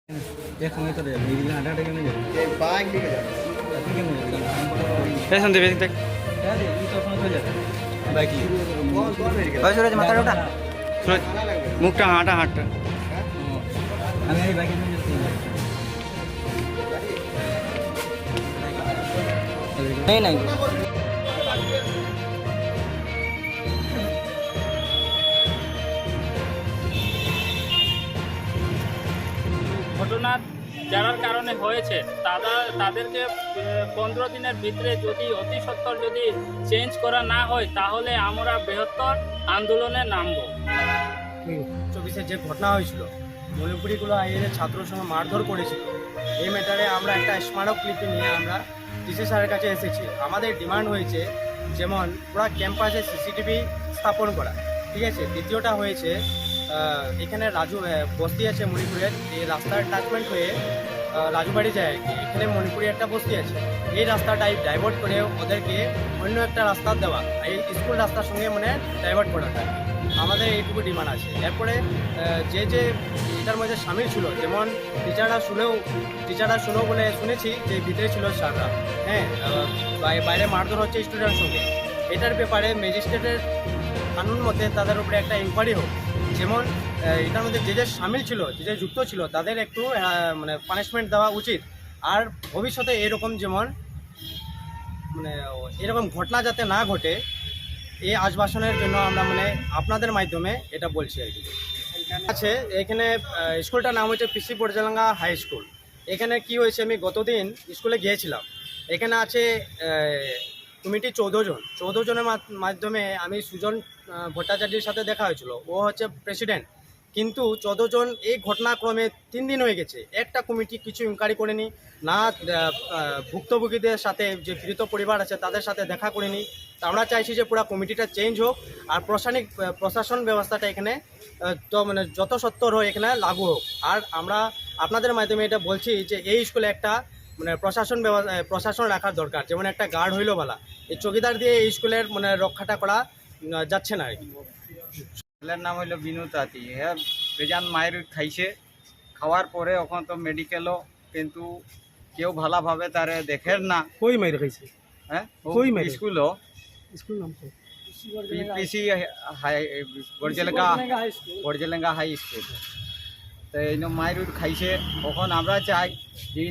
এক সময় তো মিডিল হাঁটাটা কেন যাবে এই বাইক দিকে যাবে আপনি কেন যাবেন পেছন দিয়ে দেখ হ্যাঁ রে এই তো সময় চলে যাবে বাইক কোন মেডিকেল ভাই সুরজ মাথাটা ওঠা সুরজ ভালো লাগবে মুখটা হাঁটা আমি এই বাইকে নিয়ে যাচ্ছি नहीं नहीं ঘটনা যার কারণে হয়েছে তাদেরকে 15 দিনের ভিতরে যদি অতি সত্বর যদি চেঞ্জ করা না হয় তাহলে আমরা বৃহত্তর আন্দোলনে নামবো। 24-এ যে ঘটনা হয়েছিল মণিপুরিগুলো আইএর ছাত্রর সঙ্গে মারধর করেছিল, এই ম্যাটারে আমরা একটা স্মারকলিপি নিয়ে আমরা ডিসি স্যারের কাছে এসেছি। আমাদের ডিমান্ড হয়েছে যেমন পুরো ক্যাম্পাসে সিসিটিভি স্থাপন করা, ঠিক আছে। দ্বিতীয়টা হয়েছে এখানে বস্তি আছে মণিপুরের, এই রাস্তার টাচমেন্ট হয়ে রাজুবাড়ি যায় আর কি, এখানে মণিপুরি একটা বস্তি আছে, এই রাস্তাটাই ডাইভার্ট করে ওদেরকে অন্য একটা রাস্তা দেওয়া, এই স্কুল রাস্তার সঙ্গে মানে ডাইভার্ট করাটা আমাদের এইটুকু ডিমান্ড আছে। এরপরে যে এটার মধ্যে সামিল ছিল, যেমন টিচাররা শুনেও বলে শুনেছি যে ভিতরে ছিল স্যাররা, হ্যাঁ, বাইরে মারধর হচ্ছে স্টুডেন্টের সঙ্গে। এটার ব্যাপারে ম্যাজিস্ট্রেটের কানুন মতে তাদের উপরে একটা ইনকোয়ারি হোক, যেমন এটার মধ্যে যে সামিল ছিল, যে যুক্ত ছিল তাদের একটু মানে পানিশমেন্ট দেওয়া উচিত। আর ভবিষ্যতে এরকম যেমন মানে এরকম ঘটনা যাতে না ঘটে, এই আশ্বাসনের জন্য আমরা মানে আপনাদের মাধ্যমে এটা বলছি আর কি। আছে এখানে স্কুলটার নাম হচ্ছে পিসি পর্যালাঙ্গা হাই স্কুল। এখানে কি হয়েছে, আমি গতদিন স্কুলে গিয়েছিলাম, এখানে আছে কমিটি 14 জনের মাধ্যমে আমি সুজন ভট্টাচার্যের সাথে দেখা হয়েছিল, ও হচ্ছে প্রেসিডেন্ট। কিন্তু 14 জন এই ঘটনাক্রমে 3 দিন হয়ে গেছে, একটা কমিটি কিছু ইনকোয়ারি করেনি, না ভুক্তভোগীদের সাথে যে পীড়িত পরিবার আছে তাদের সাথে দেখা করেনি। তা আমরা চাইছি যে পুরো কমিটিটা চেঞ্জ হোক, আর প্রশাসন ব্যবস্থাটা এখানে তো মানে যত সত্তর হয় এখানে লাগু হোক। আর আমরা আপনাদের মাধ্যমে এটা বলছি যে এই স্কুলে একটা মানে প্রশাসন রাখার দরকার, যেমন একটা গার্ড হইলো বলা, এই চৌকিদার দিয়ে এই স্কুলের মানে রক্ষাটা করা যাচ্ছে না আর কি। ছেলের নাম হইল বিনু তাঁতি, হ্যাঁ, বেজান মায়ের খাইছে, খাওয়ার পরে ওখান তো মেডিকেলও, কিন্তু কেউ ভালোভাবে তারে দেখেন না। কই মাইর খাইছে? হ্যাঁ, কই মাইরে? স্কুলও স্কুল নাম তো পিসি হাই বর্জেলেঙ্গা হাই স্কুল, তো এই মায়ের খাইছে। এখন আমরা চাই যে